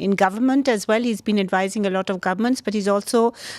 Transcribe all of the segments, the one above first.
in government as well. He's been advising a lot of governments, but he's also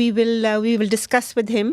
we will discuss with him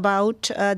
about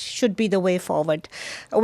should be the way forward.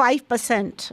5%।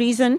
reason.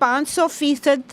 500%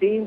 3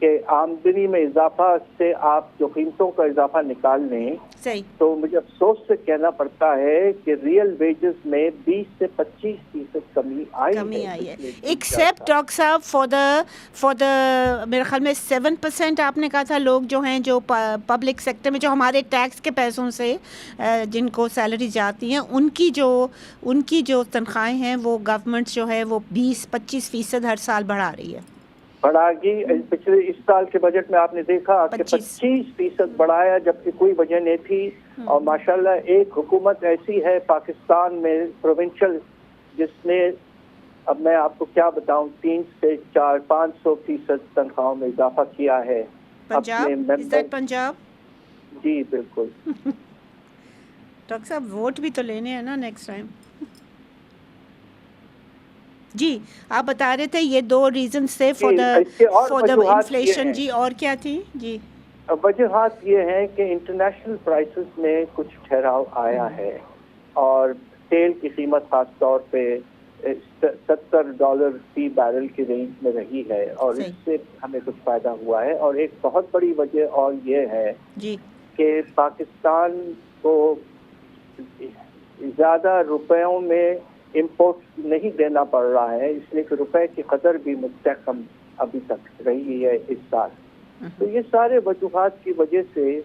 کہ آمدنی میں اضافہ سے آپ جو قیمتوں کا اضافہ نکال لیں صحیح. تو مجھے افسوس سے کہنا پڑتا ہے کہ ریئل ویجز میں 20 سے 25% کمی آئی ہے پچھلے ایکسیپٹ ڈاکٹر صاحب فار دا میرے خیال میں 7% آپ نے کہا تھا لوگ جو ہیں جو پبلک سیکٹر میں جو ہمارے ٹیکس کے پیسوں سے جن کو سیلری جاتی ہیں ان کی جو تنخواہیں ہیں وہ گورنمنٹ جو ہے وہ 20-25% ہر سال بڑھا رہی ہے. بڑھا گی. پچھلے اس سال کے بجٹ میں آپ نے دیکھا کہ 25% بڑھایا جبکہ کوئی وجہ نہیں تھی. اور ماشاءاللہ ایک حکومت ایسی ہے پاکستان میں پروونشل جس نے اب میں آپ کو کیا بتاؤں 3 سے 400-500% تنخواہوں میں اضافہ کیا ہے. پنجاب. جی بالکل. ڈاکٹر صاحب ووٹ بھی تو لینے ہیں نا نیکسٹ ٹائم. جی آپ بتا رہے تھے یہ 2 ریزنز تھے فار دا انفلیشن. جی اور کیا تھی؟ جی وجوہات یہ ہیں کہ انٹرنیشنل پرائسز میں کچھ ٹھہراؤ آیا ہے اور تیل کی قیمت خاص طور پہ $70 فی بیرل کی رینج میں رہی ہے اور اس سے ہمیں کچھ فائدہ ہوا ہے. اور ایک بہت بڑی وجہ اور یہ ہے کہ پاکستان کو زیادہ روپیوں میں امپورٹ نہیں دینا پڑ رہا ہے اس لیے کہ روپے کی قدر بھی مستحکم ابھی تک رہی ہے اس سال. تو یہ سارے وجوہات کی وجہ سے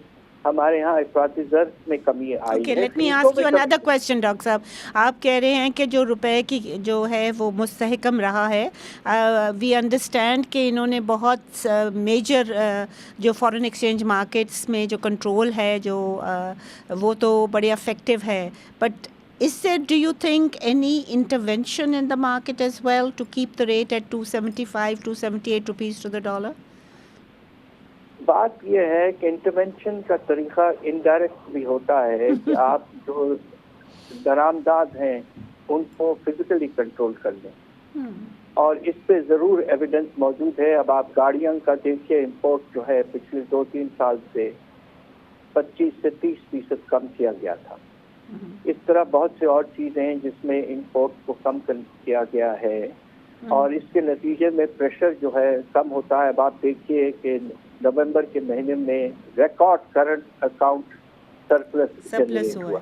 ہمارے ہاں افراط زر میں کمی آئی ہے. Let me ask you another question doctor صاحب. آپ کہہ رہے ہیں کہ جو روپے کی جو ہے وہ مستحکم رہا ہے. وی انڈرسٹینڈ کہ انہوں نے بہت میجر جو فارن ایکسچینج مارکیٹس میں جو کنٹرول ہے جو وہ تو بڑے افیکٹو ہے. But is there, do you think, any intervention in the market as well to keep the rate at 275-278 rupees to the dollar? بات یہ ہے کہ انٹرونشن کا طریقہ انڈائریکٹ بھی ہوتا ہے کہ آپ جو درآمدات ہیں ان کو فزیکلی کنٹرول کر لیں اور اس پہ ضرور ایویڈنس موجود ہے. اب آپ گاڑیوں کا دیکھیے امپورٹ جو ہے پچھلے 2-3 سال سے 25 سے 30% کم کیا گیا تھا. اس طرح بہت سے اور چیزیں ہیں جس میں امپورٹ کو کم کیا گیا ہے اور اس کے نتیجے میں پریشر جو ہے کم ہوتا ہے. اب آپ دیکھیے کہ نومبر کے مہینے میں ریکارڈ کرنٹ اکاؤنٹ سرپلس ہوا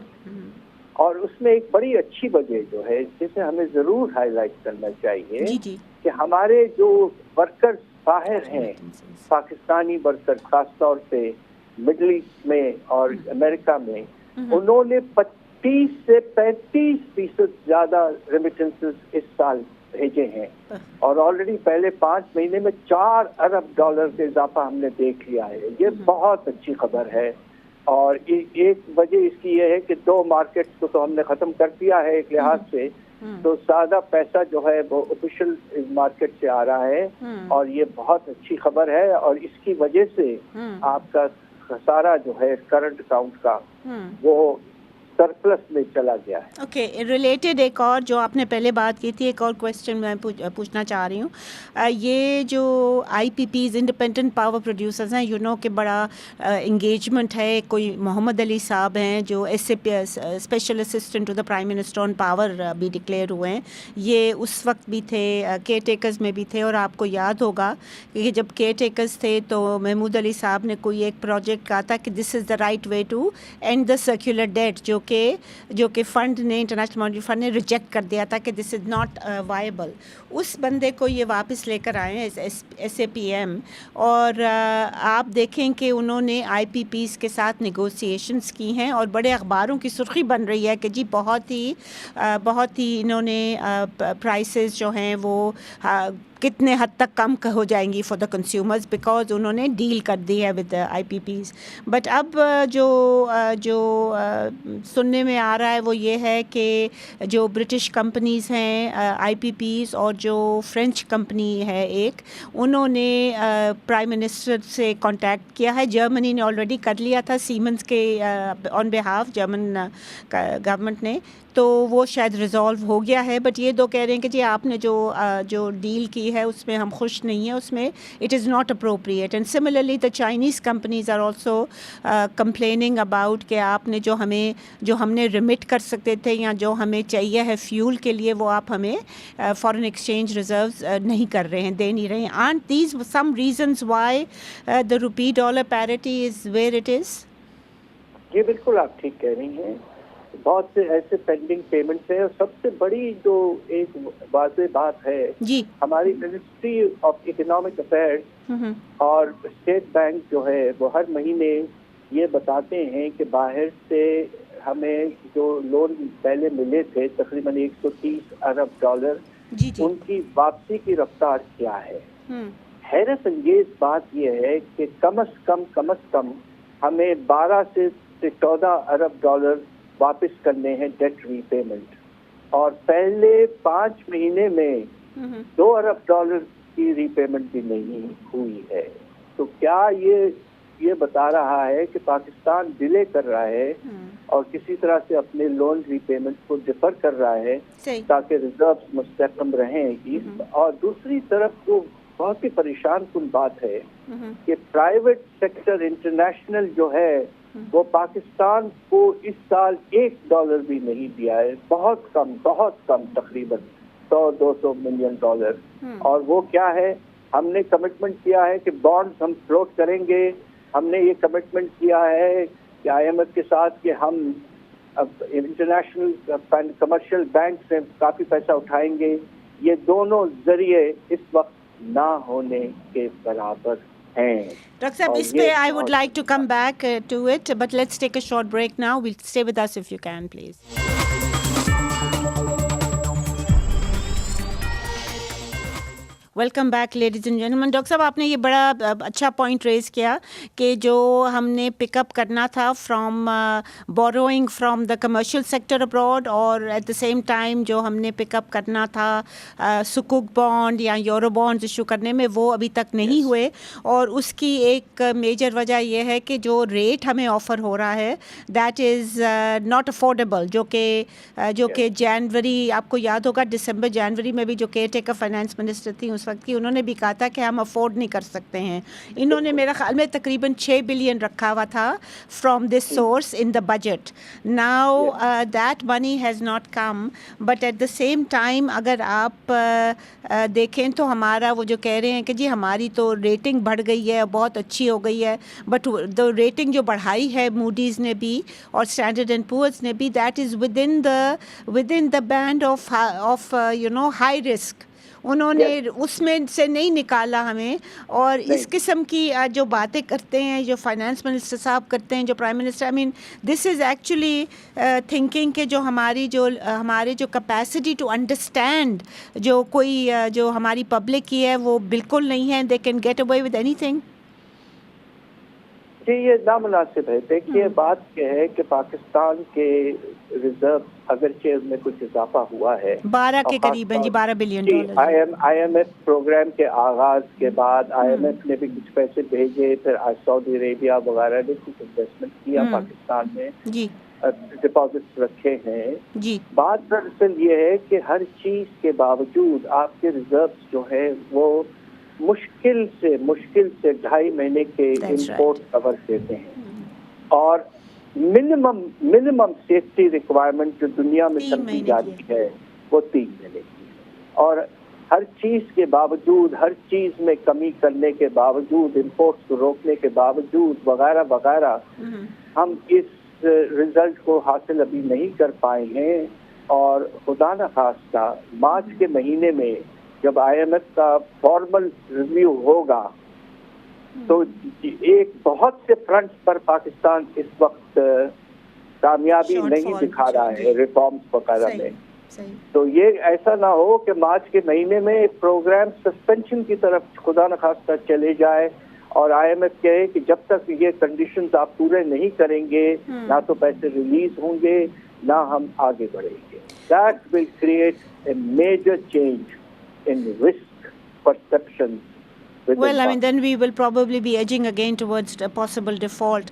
اور اس میں ایک بڑی اچھی وجہ جو ہے جسے ہمیں ضرور ہائی لائٹ کرنا چاہیے کہ ہمارے جو ورکرز باہر ہیں پاکستانی ورکر خاص طور پہ مڈل ایسٹ میں اور امریکہ میں انہوں نے 25 سے 35% زیادہ ریمیٹنسز اس سال بھیجے ہیں اور آلریڈی پہلے 5 مہینے میں $4 ارب کا اضافہ ہم نے دیکھ لیا ہے. یہ بہت اچھی خبر ہے اور ایک وجہ اس کی یہ ہے کہ 2 مارکیٹس کو تو ہم نے ختم کر دیا ہے ایک لحاظ سے تو سادہ پیسہ جو ہے وہ آفیشیل مارکیٹ سے آ رہا ہے اور یہ بہت اچھی خبر ہے اور اس کی وجہ سے آپ کا خسارہ جو ہے کرنٹ اکاؤنٹ کا وہ سرپلس میں چلا گیا ہے. اوکے ریلیٹڈ ایک اور جو آپ نے پہلے بات کی تھی ایک اور کویسچن میں پوچھنا چاہ رہی ہوں. یہ جو I P Ps independent power producers ہیں کہ بڑا انگیجمنٹ ہے. کوئی محمد علی صاحب ہیں جو special assistant to the prime minister on power بھی ڈکلیئر ہوئے ہیں. یہ اس وقت بھی تھے کیئر ٹیکرز میں بھی تھے اور آپ کو یاد ہوگا کہ جب کیئر ٹیکرز تھے تو محمود علی صاحب نے کوئی ایک پروجیکٹ کہا تھا کہ this is the right way to end the circular debt جو کہ فنڈ نے انٹرنیشنل مانیٹری فنڈ نے ریجیکٹ کر دیا تھا کہ دس از ناٹ وائبل. اس بندے کو یہ واپس لے کر آئے ہیں ایس اے پی ایم اور آپ دیکھیں کہ انہوں نے آئی پی پیز کے ساتھ نیگوسیشنز کی ہیں اور بڑے اخباروں کی سرخی بن رہی ہے کہ جی بہت ہی انہوں نے پرائسز جو ہیں وہ کتنے حد تک کم ہو جائیں گی فار دا کنزیومرز بیکاز انہوں نے ڈیل کر دی ہے with I P Ps. But اب جو سننے میں آ رہا ہے وہ یہ ہے کہ جو برٹش کمپنیز ہیں آئی پی پیز اور جو فرینچ کمپنی ہے ایک انہوں نے پرائم منسٹر سے کانٹیکٹ کیا ہے. جرمنی نے آلریڈی کر لیا تھا سیمنز کے آن بہاف جرمن گورنمنٹ نے تو وہ شاید ریزالو ہو گیا ہے. بٹ یہ 2 کہہ رہے ہیں کہ جی آپ نے جو ڈیل کی ہوئی ہے اس میں ہم خوش نہیں ہیں, اس میں it is not appropriate. And similarly the Chinese companies are also complaining about کہ آپ نے جو ہم نے ریمٹ کر سکتے تھے یا جو ہمیں چاہیے ہے فیول کے لیے وہ آپ ہمیں فارن ایکسچینج ریزروز نہیں کر رہے ہیں, دے نہیں رہے ہیں. Aren't these some reasons why the rupee dollar parity is where it is? یہ بالکل آپ ٹھیک کہہ رہی ہیں, بہت سے ایسے پینڈنگ پیمنٹس ہیں, اور سب سے بڑی جو ایک واضح بات ہے جی, ہماری منسٹری آف اکنامک افیئرس اور اسٹیٹ بینک جو ہے وہ ہر مہینے یہ بتاتے ہیں کہ باہر سے ہمیں جو لون پہلے ملے تھے تقریباً 130 ارب ڈالر, جی, جی, ان کی واپسی کی رفتار کیا ہے. حیرت انگیز بات یہ ہے کہ کم از کم ہمیں 12 سے 14 ارب ڈالر واپس کرنے ہیں ڈیٹ ری پیمنٹ, اور پہلے 5 مہینے میں 2 ارب ڈالر کی ری پیمنٹ بھی نہیں ہوئی ہے. تو کیا یہ بتا رہا ہے کہ پاکستان ڈیلے کر رہا ہے اور کسی طرح سے اپنے لون ری پیمنٹ کو ڈیفر کر رہا ہے تاکہ ریزروز مستحکم رہیں. اور دوسری طرف جو بہت ہی پریشان کن بات ہے کہ پرائیویٹ سیکٹر انٹرنیشنل جو ہے وہ پاکستان کو اس سال $1 بھی نہیں دیا ہے, بہت کم تقریباً $100-200 ملین. اور وہ کیا ہے, ہم نے کمٹمنٹ کیا ہے کہ بانڈز ہم فلوٹ کریں گے, ہم نے یہ کمٹمنٹ کیا ہے کہ IMF کے ساتھ کہ ہم انٹرنیشنل کمرشل بینک سے کافی پیسہ اٹھائیں گے. یہ دونوں ذریعے اس وقت نہ ہونے کے برابر ہیں. ڈاکٹر صاحب اس پہ I would like to come back to it, but let's take a short break now. We'll stay with us if you can, please. Welcome back ladies and gentlemen. Doctor صاحب آپ نے یہ بڑا اچھا پوائنٹ ریز کیا کہ جو ہم نے پک اپ کرنا تھا from borrowing from the commercial sector abroad, اور ایٹ دا سیم ٹائم جو ہم نے پک اپ کرنا تھا سکوک بانڈ یا یورو بانڈز ایشو کرنے میں, وہ ابھی تک نہیں ہوئے. اور اس کی ایک میجر وجہ یہ ہے کہ جو ریٹ ہمیں آفر ہو رہا ہے دیٹ از ناٹ افورڈیبل, جو کہ جنوری, آپ کو یاد ہوگا دسمبر جنوری میں بھی جو کیئر ٹیکر فائنانس منسٹر تھی اس وقت کی, انہوں نے بھی کہا تھا کہ ہم افورڈ نہیں کر سکتے ہیں. انہوں نے میرا خیال میں تقریباً 6 بلین رکھا ہوا تھا from this source in the budget. Now that money has not come, but at the same time اگر آپ دیکھیں تو ہمارا وہ جو کہہ رہے ہیں کہ جی ہماری تو ریٹنگ بڑھ گئی ہے, بہت اچھی ہو گئی ہے, بٹ دا ریٹنگ جو بڑھائی ہے موڈیز نے بھی اور اسٹینڈرڈ اینڈ پورز نے بھی, that is with in the band of high risk. انہوں نے اس میں سے نہیں نکالا ہمیں. اور اس قسم کی جو باتیں کرتے ہیں جو فائنانس منسٹر صاحب کرتے ہیں, جو prime minister, I mean this is actually thinking کہ جو ہمارے جو کیپیسٹی ٹو انڈرسٹینڈ جو ہماری پبلک کی ہے وہ بالکل نہیں ہے. They can get away with anything. جی یہ نامناسب ہے. دیکھیے بات یہ ہے کہ پاکستان کے ریزرو اگرچہ اس میں کچھ اضافہ ہوا ہے 12 کے قریب ہیں جی, 12 بلین ڈالر. IMF پروگرام کے آغاز کے بعد IMF نے بھی کچھ پیسے بھیجے, پھر سعودی عربیہ وغیرہ نے کچھ انویسٹمنٹ کیا پاکستان میں, جی ڈپازٹس رکھے ہیں. جی بات دراصل یہ ہے کہ ہر چیز کے باوجود آپ کے ریزروز جو ہے وہ مشکل سے 2.5 مہینے کے امپورٹ کور دیتے ہیں, اور منیمم سیفٹی ریکوائرمنٹ جو دنیا میں سمجھی جاتی ہے وہ 3 مہینے کی ہے. اور ہر چیز کے باوجود, ہر چیز میں کمی کرنے کے باوجود, امپورٹس کو روکنے کے باوجود وغیرہ وغیرہ, ہم اس رزلٹ کو حاصل ابھی نہیں کر پائے ہیں. اور خدا نخواستہ مارچ کے مہینے میں جب IMF کا فارمل ریویو ہوگا تو ایک بہت سے فرنٹس پر پاکستان اس وقت کامیابی نہیں دکھا رہا ہے ریفارمز وغیرہ میں. تو یہ ایسا نہ ہو کہ مارچ کے مہینے میں پروگرام سسپینشن کی طرف خدا نخواستہ چلے جائے اور IMF کہے کہ جب تک یہ کنڈیشنز آپ پورے نہیں کریں گے نہ تو پیسے ریلیز ہوں گے نہ ہم آگے بڑھیں گے. That will create a major change in risk perception Well, I mean, then we will probably be edging again towards a possible default.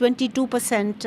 22%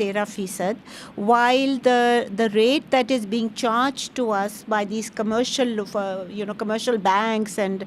13%, while the rate that is being charged to us by these commercial banks and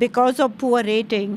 because of poor rating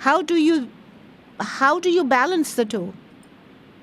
How do you balance the two?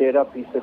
13%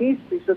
30%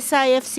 SIFC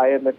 IMF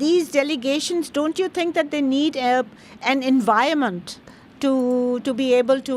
these delegations, don't you think that they need an environment to be able to,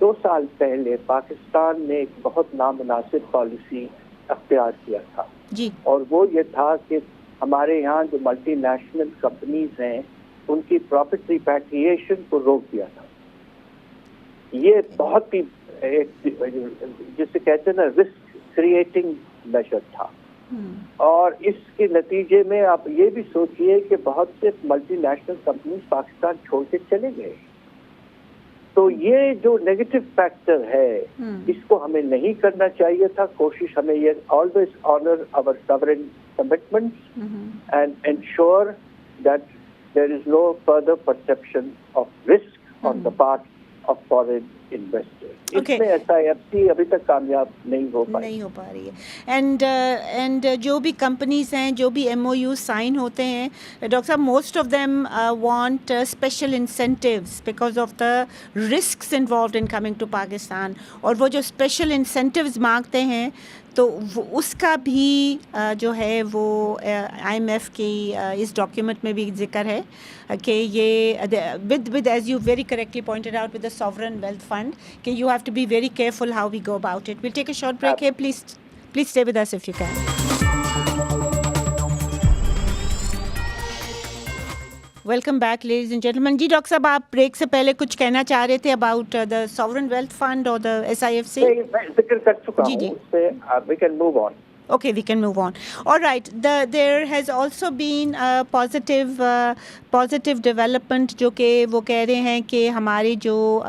2 سال پہلے پاکستان نے ایک بہت نامناسب policy اختیار کیا تھا جی اور وہ یہ تھا کہ ہمارے یہاں جو ملٹی نیشنل کمپنیز ہیں ان کی پروفٹ ریپیٹریشن کو روک دیا تھا. یہ بہت ہی جسے کہتے ہیں نا رسک کریٹنگ میجر تھا اور اس کے نتیجے میں آپ یہ بھی سوچئے کہ بہت سے ملٹی نیشنل کمپنیز پاکستان چھوڑ کے چلے گئے. تو یہ جو نیگیٹو فیکٹر ہے اس کو ہمیں نہیں کرنا چاہیے تھا. کوشش ہمیں یہ always honour our sovereign commitments and ensure that there is no further perception of risk on the part of foreign investors. اس میں SIFC ابھی تک کامیاب نہیں ہو پا رہی ہے. اینڈ جو بھی کمپنیز ہیں جو بھی MOU سائن ہوتے ہیں ڈاکٹر صاحب most of them want special incentives because of the risks involved in coming to Pakistan, اور وہ جو اسپیشل انسینٹیوز مانگتے ہیں تو اس کا بھی جو ہے وہ IMF کی اس ڈاکیومنٹ میں بھی ذکر ہے کہ یہ with as you very correctly pointed out with the sovereign wealth fund کہ you have to be very careful how we go about it. We'll take a short break here. Please stay with us if you can. Welcome back ladies and gentlemen. جی doctor صاحب آپ break سے پہلے کچھ کہنا چاہ رہے تھے about the sovereign wealth fund اور دا SIFC. ذکر کر چکا ہوں اس پہ. we can move on. Okay, we can move on. All right. There has also been a positive development جو کہ وہ کہہ رہے ہیں کہ ہماری جو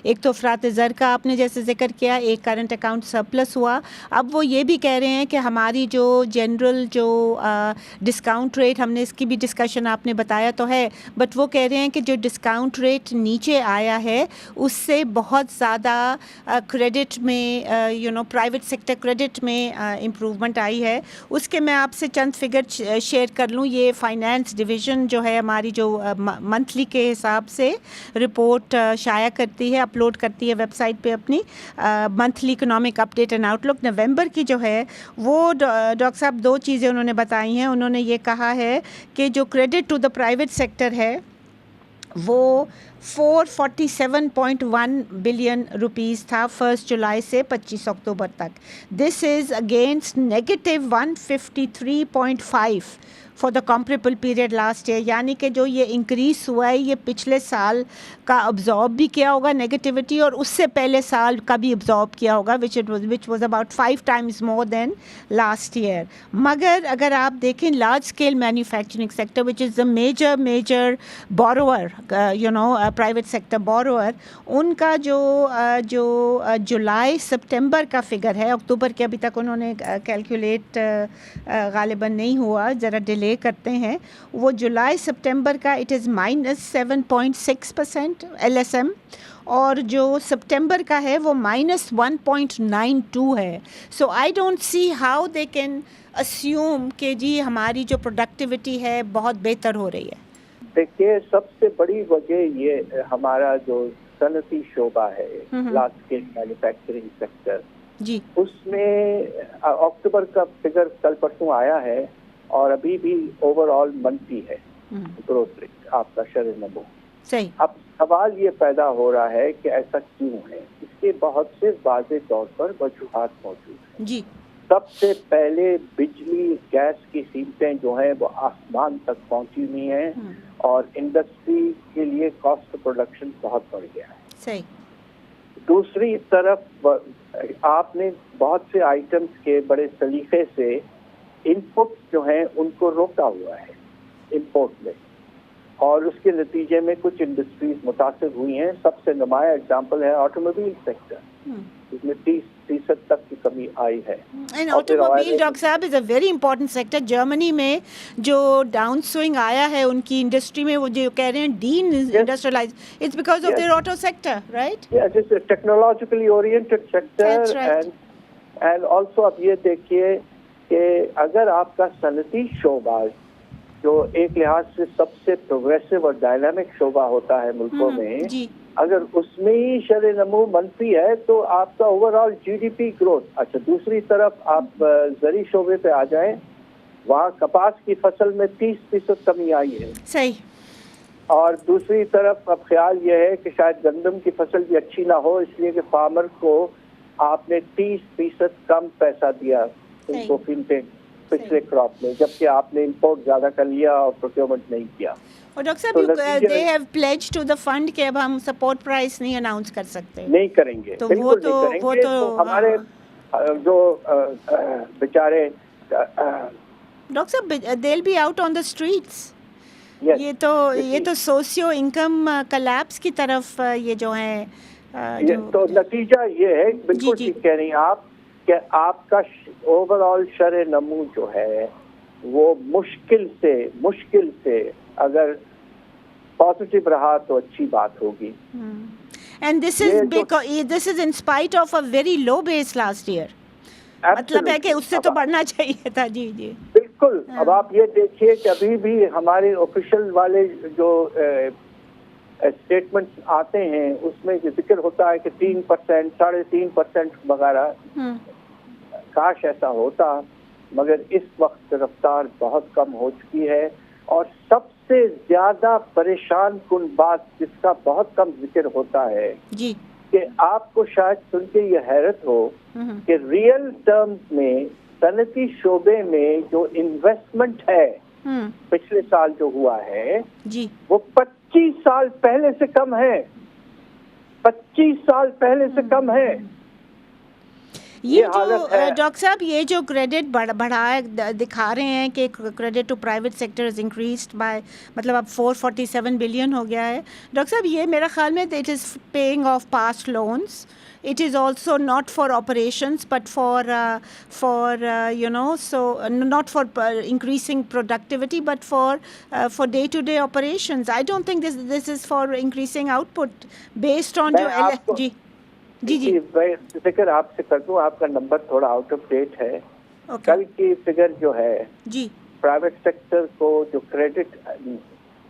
ایک تو افراط زر کا آپ نے جیسے ذکر کیا, ایک کرنٹ اکاؤنٹ سرپلس ہوا. اب وہ یہ بھی کہہ رہے ہیں کہ ہماری جو جنرل جو ڈسکاؤنٹ ریٹ, ہم نے اس کی بھی ڈسکشن آپ نے بتایا تو ہے, بٹ وہ کہہ رہے ہیں کہ جو ڈسکاؤنٹ ریٹ نیچے آیا ہے اس سے بہت زیادہ کریڈٹ میں پرائیویٹ سیکٹر کریڈٹ میں امپروو آئی ہے. اس کے میں آپ سے چند فگر شیئر کر لوں. یہ فائنانس ڈویژن جو ہے ہماری جو منتھلی کے حساب سے رپورٹ شائع کرتی ہے, اپلوڈ کرتی ہے ویب سائٹ پہ اپنی monthly economic update and outlook. نومبر کی جو ہے وہ ڈاکٹر صاحب 2 چیزیں انہوں نے بتائی ہیں. انہوں نے یہ کہا ہے کہ جو credit to the private sector ہے وہ 447.1 بلین روپیز تھا 1 جولائی سے 25 اکتوبر تک. This is against -153.5 for the comparable period last year. یعنی کہ جو یہ انکریز ہوا ہے یہ پچھلے سال کا ابزارب بھی کیا ہوگا نیگیٹیوٹی, اور اس سے پہلے سال کا بھی ابزارب کیا ہوگا which was about 5 times more than last year. مگر اگر آپ دیکھیں large scale manufacturing sector which is the major borrower, private sector borrower, ان کا جو جولائی سپٹمبر کا فگر ہے, اکتوبر کے ابھی تک انہوں نے کیلکولیٹ غالباً نہیں ہوا, ذرا ڈیلے کرتے ہیں, وہ جولائی سپٹمبر کا اٹ از -7.6% LSM, اور جو سپٹمبر کا ہے وہ -1.92 ہے. So I don't see how they can assume کہ جی ہماری جو پروڈکٹیوٹی ہے بہت بہتر ہو رہی ہے. دیکھیے سب سے بڑی وجہ یہ ہمارا جو صنعتی شعبہ ہے, لارج اسکیل مینوفیکچرنگ سیکٹر, جی اس میں اکتوبر کا فگر کل پرسوں آیا ہے اور ابھی بھی اوور آل منفی ہے گروتھ ریٹ آپ کا شرح نمو. صحیح. اب سوال یہ پیدا ہو رہا ہے کہ ایسا کیوں ہے. اس کے بہت سے واضح طور پر وجوہات موجود ہیں. جی سب سے پہلے بجلی گیس کی قیمتیں جو ہیں وہ آسمان تک پہنچی ہوئی ہیں اور انڈسٹری کے لیے کاسٹ پروڈکشن بہت بڑھ گیا ہے. صحیح. دوسری طرف آپ نے بہت سے آئٹمس کے بڑے سلیقے سے انپٹ جو ہیں ان کو روکا ہوا ہے امپورٹ میں, اور اس کے نتیجے میں کچھ انڈسٹریز متاثر ہوئی ہیں. سب سے نمایاں اگزامپل ہے آٹو موبائل سیکٹر, جس میں 30% تک کی کمی آئی ہے. اینڈ آٹو موبائل ڈاکٹر صاحب is a very important sector. Germany میں جو ڈاؤن سوئنگ آیا ہے ان کی انڈسٹری میں, وہ جو کہہ رہے ہیں deindustrialise, it's because of their auto sector, right? Yes, it's a technologically oriented sector. And also اب یہ دیکھیے کہ اگر آپ کا صنعتی شعبہ جو ایک لحاظ سے سب سے پروگریسو اور ڈائنامک شعبہ ہوتا ہے ملکوں میں, اگر اس میں ہی شرح نمو منفی ہے تو آپ کا اوور آل GDP گروتھ. اچھا, دوسری طرف آپ زرعی شعبے پہ آ جائیں, وہاں کپاس کی فصل میں 30% کمی آئی ہے. صحیح. اور دوسری طرف اب خیال یہ ہے کہ شاید گندم کی فصل بھی اچھی نہ ہو، اس لیے کہ فارمر کو آپ نے 30% کم پیسہ دیا ان کو پچھلے کراپ میں، جبکہ آپ نے امپورٹ زیادہ کر لیا اور پروکیورمنٹ نہیں کیا. اور ڈاکٹر صاحب they have pledge to the fund کہ اب ہم سپورٹ پرائس نہیں اناؤنس کر سکتے. نہیں کریں گے، بالکل نہیں کریں گے. تو ہمارے جو بیچارے ڈاکٹر صاحب they will be out on the streets. یہ تو سوسیو انکم کلیپس کی طرف یہ جو ہے تو نتیجہ یہ ہے، بالکل ٹھیک کہہ رہی ہیں آپ، کہ آپ کا اوور آل شرح نمو جو ہے وہ مشکل سے اگر پازیٹیو رہا تو اچھی بات ہوگی. And this is in spite of a very low base last year. مطلب ہے کہ اس سے تو بڑھنا چاہیے تھا. جی جی بالکل. اب آپ یہ دیکھیے کہ ابھی بھی ہمارے آفیشل والے جو اسٹیٹمنٹس آتے ہیں اس میں جو ذکر ہوتا ہے کہ 3%, 3.5% وغیرہ. کاش ایسا ہوتا، مگر اس وقت رفتار بہت کم ہو چکی ہے. اور سب سے زیادہ پریشان کن بات جس کا بہت کم ذکر ہوتا ہے جی، کہ آپ کو شاید سن کے یہ حیرت ہو کہ ریئل ٹرمز میں صنعتی شعبے میں جو انویسٹمنٹ ہے پچھلے سال جو ہوا ہے جی وہ 25 سال پہلے سے کم ہے. 25 سال پہلے سے کم ہے. یہ جو ڈاکٹر صاحب یہ جو کریڈٹ بڑھائے دکھا رہے ہیں کہ credit to private sector is increased by, مطلب اب 447 بلین ہو گیا ہے. ڈاکٹر صاحب یہ میرا خیال میں it is paying of past loans. It is also not for operations but for not for increasing productivity but for day-to-day operations. I don't think this is for increasing output based on جو جی figure آپ سے کر دوں. آپ کا number تھوڑا out of date ہے. کل کی فگر جو ہے جی پرائیویٹ سیکٹر کو جو کریڈٹ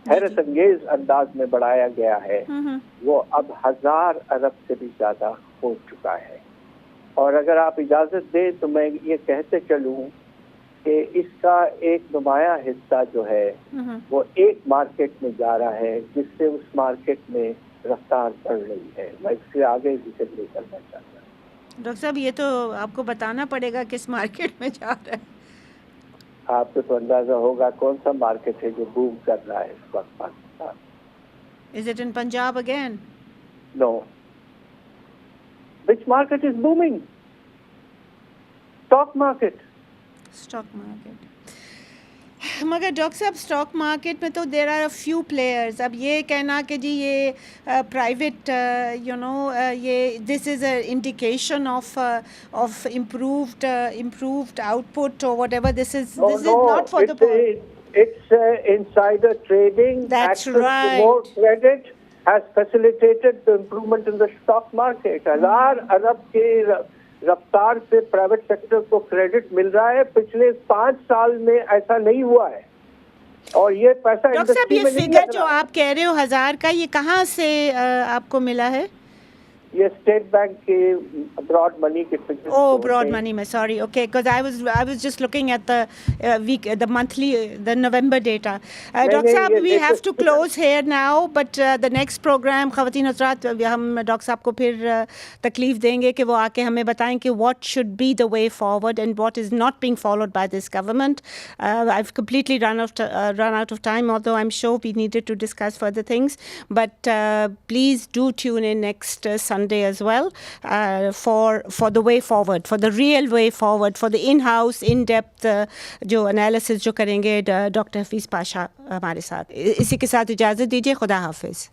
حیرت انگیز انداز میں بڑھایا گیا ہے وہ اب 1000 ارب سے بھی زیادہ ہو چکا ہے. اور اگر آپ اجازت دیں تو میں یہ کہتے چلوں کہ اس کا ایک نمایاں حصہ جو ہے وہ ایک مارکیٹ میں جا رہا ہے جس سے اس مارکیٹ میں رفتار بڑھ رہی ہے. میں اس سے آگے ذکر نہیں کرنا چاہتا. ڈاکٹر صاحب یہ تو آپ کو بتانا پڑے گا کس مارکیٹ میں جا رہا ہے. آپ کو تو اندازہ ہوگا کون سا مارکیٹ ہے جو بوم کر رہا ہے اس وقت Pakistan. Is it in Punjab again? No. Which market is booming? Stock market. Stock market. مگر ڈاکٹر صاحب اسٹاک مارکیٹ میں تو there are a few players. اب یہ کہنا کہ جی یہ پرائیویٹ یہ this is a indication of improved output or whatever, this is not for the poor. It's insider trading. That's access right. to more credit has facilitated the improvement in the stock market. 1000 ارب کے رفتار سے private sector کو credit مل رہا ہے. پچھلے 5 سال میں ایسا نہیں ہوا ہے. اور یہ پیسہ ڈاکٹر صاحب یہ فگر جو آپ کہہ رہے ہو 1000 کا، یہ کہاں سے آپ کو ملا ہے؟ یہ اسٹیٹ بینک کے براڈ منی کے figure. Oh, broad money, sorry. Okay, because I was just looking at the monthly, the November data. Dr. Saab, we have to close here now, but the next program, خواتین حضرات، ہم doctor صاحب کو پھر تکلیف دیں گے کہ وہ آ کے ہمیں بتائیں کہ what should be the way forward and what is not being followed by this government. I've completely run out of time, although I'm sure we needed to discuss further things. But please do tune in next Sunday as well for the way forward, for the real way forward, for the in-house, in-depth جو analysis جو کریں گے doctor Hafeez Pasha ہمارے ساتھ. اسی کے ساتھ اجازت دیجیے. خدا حافظ.